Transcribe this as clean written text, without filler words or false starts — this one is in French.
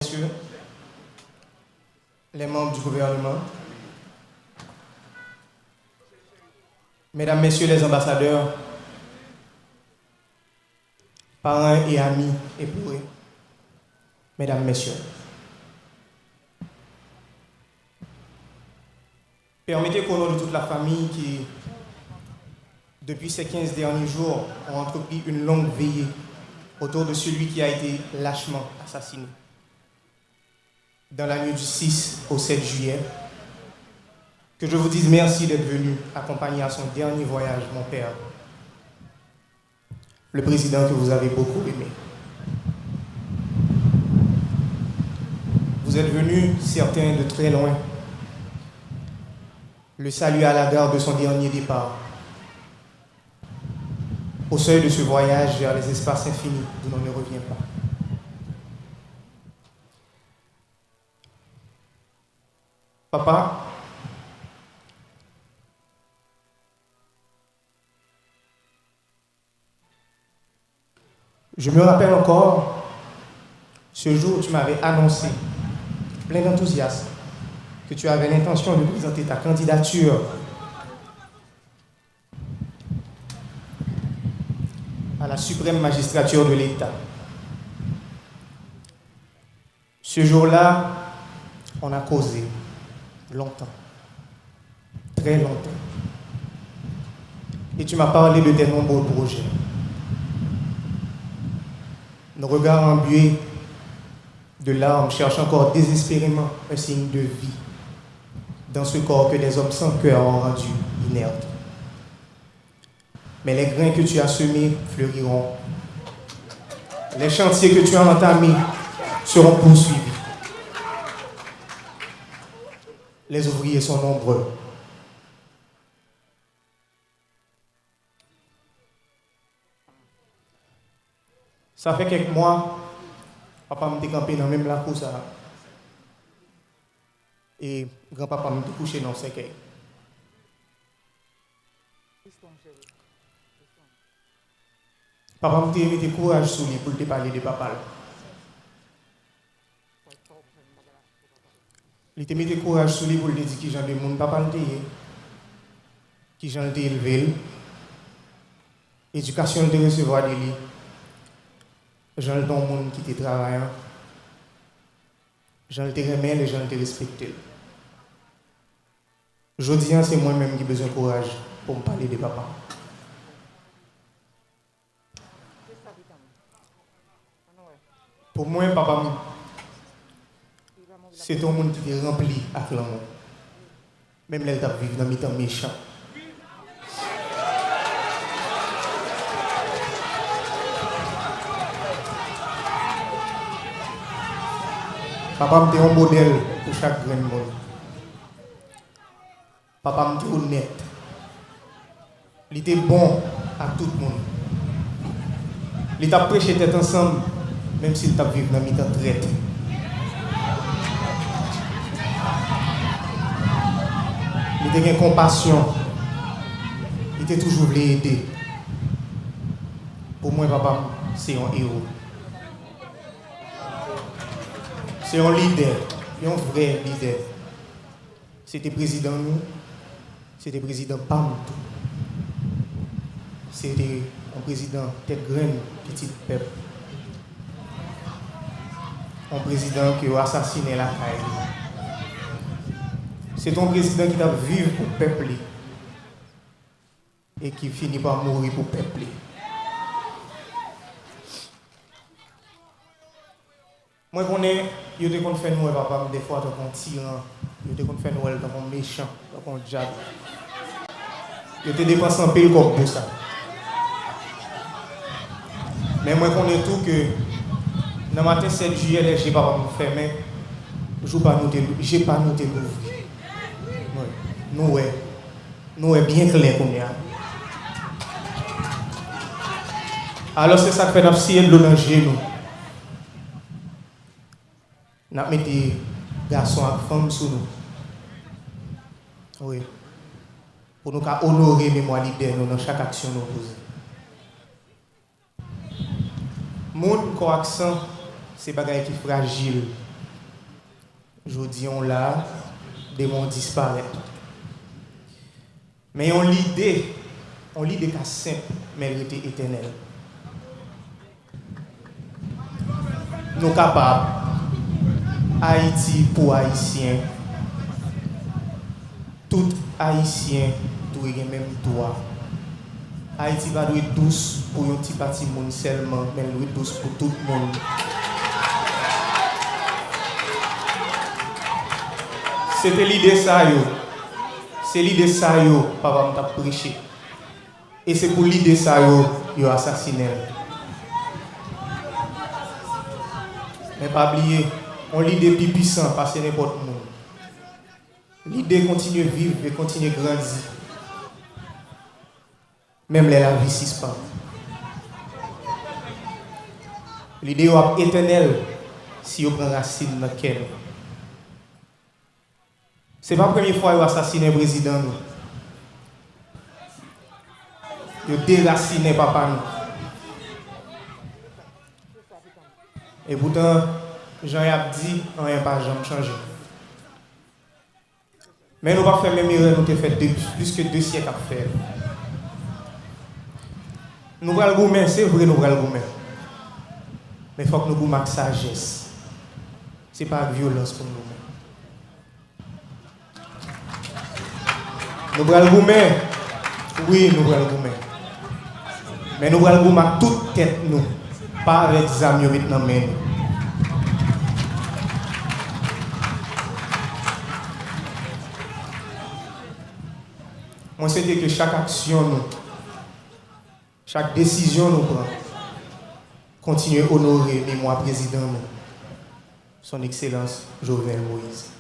Messieurs, les membres du gouvernement, Mesdames, Messieurs les ambassadeurs, parents et amis époux, Mesdames, Messieurs. Permettez qu'au nom de toute la famille qui, depuis ces 15 derniers jours, ont entrepris une longue veillée autour de celui qui a été lâchement assassiné dans la nuit du 6 au 7 juillet, que je vous dise merci d'être venu accompagner à son dernier voyage mon père, le président que vous avez beaucoup aimé. Vous êtes venus, certains de très loin, le saluer à la gare de son dernier départ, au seuil de ce voyage vers les espaces infinis d'où l'on ne revient pas. Papa, je me rappelle encore ce jour où tu m'avais annoncé, plein d'enthousiasme, que tu avais l'intention de présenter ta candidature à la suprême magistrature de l'État. Ce jour-là, on a causé longtemps, très longtemps. Et tu m'as parlé de tes nombreux projets. Nos regards embués de larmes cherchent encore désespérément un signe de vie dans ce corps que des hommes sans cœur ont rendu inerte. Mais les grains que tu as semés fleuriront. Les chantiers que tu as entamés seront poursuivis. Les ouvriers sont nombreux. Ça fait quelques mois, papa m'a campé dans même la course et grand-papa m'a couché dans le cercueil. Papa m'a mis courage sur lui pour te parler de papa. Il te mis courage sur lui pour te dire qui j'en ai mon papa le qui j'en ai élevé, éducation de recevoir de lui, j'en ai don monde qui te travaille, j'en ai remis et j'en ai respecté. Je dis c'est moi-même qui ai besoin de courage pour me parler de papa. Pour moi, papa, c'est ton monde qui est rempli avec l'amour. Même là, tu vivre dans mes temps méchants. Papa, tu es un modèle pour chaque grand monde. Papa, tu es honnête. Il était bon à tout le monde. Il t'a prêché tête ensemble, même s'il t'a vécu dans mes temps traite. Il était compassion. Il était toujours voulu aider. Pour moi, papa, c'est un héros. C'est un leader, un vrai leader. C'était président nous, c'était président PAM. C'était un président tête graine, petit peuple. Un président qui a assassiné la caille. C'est un président qui a vécu pour le peuple et qui finit par mourir pour le peuple. Moi, je connais, je te compte faire nous, papa, des fois, dans un tyran, je te compte faire nous, dans un méchant, dans un diable. Je te dépense un peu comme pour ça. Mais moi, je connais tout que dans le matin 7 juillet, les j'ai pas me fermer, je n'ai pas noté l'ouvrir. Nous est bien clair comme ça. Alors, c'est ça que fait l'abside de l'onanger nous. Nous mettons des garçons et femmes sur nous. Oui. Pour nous honorer la mémoire libère dans chaque action nous posons. Mon accent, c'est des bagages qui sont fragiles. je dis on là, démon disparaît. Mais on l'idée qu'a simple, mais elle était éternelle. Nous capables, Haïti pour Haïtiens, tout Haïtien doit même droit. Haïti va être douce pour un petit parti monde seulement, mais elle doit être douce pour tout le monde. C'était l'idée ça yo. C'est l'idée ça yo, papa m'a prêché. Et c'est pour l'idée ça yo assassiné. Mais pas oublier, on l'idée plus puissant parce que n'importe monde. L'idée continue à vivre et continue à grandir. Même les la vie suspend. L'idée est éternelle si on prend racine dans le cœur. Ce n'est pas la première fois qu'ils ont assassiné un président. Ils ont déraciné papa. Et pourtant, Jean-Yves dit, rien n'a pas jamais changé. Mais nous ne pouvons pas faire même erreur nous avons fait plus que 2 siècles à faire. Nous allons le gourmet, c'est vrai, nous allons le gourmet. Mais il faut que nous gourmet avec sagesse. Ce n'est pas avec violence pour nous. Nous allons le gourmet. Oui, nous allons le gourmet. Mais nous allons le gourmet avec toute tête, nous. Pas avec des amis maintenant. Moi, c'était que chaque action, nous, chaque décision, nous prend, continue à honorer le mémoire président, son Excellence Jovenel Moïse.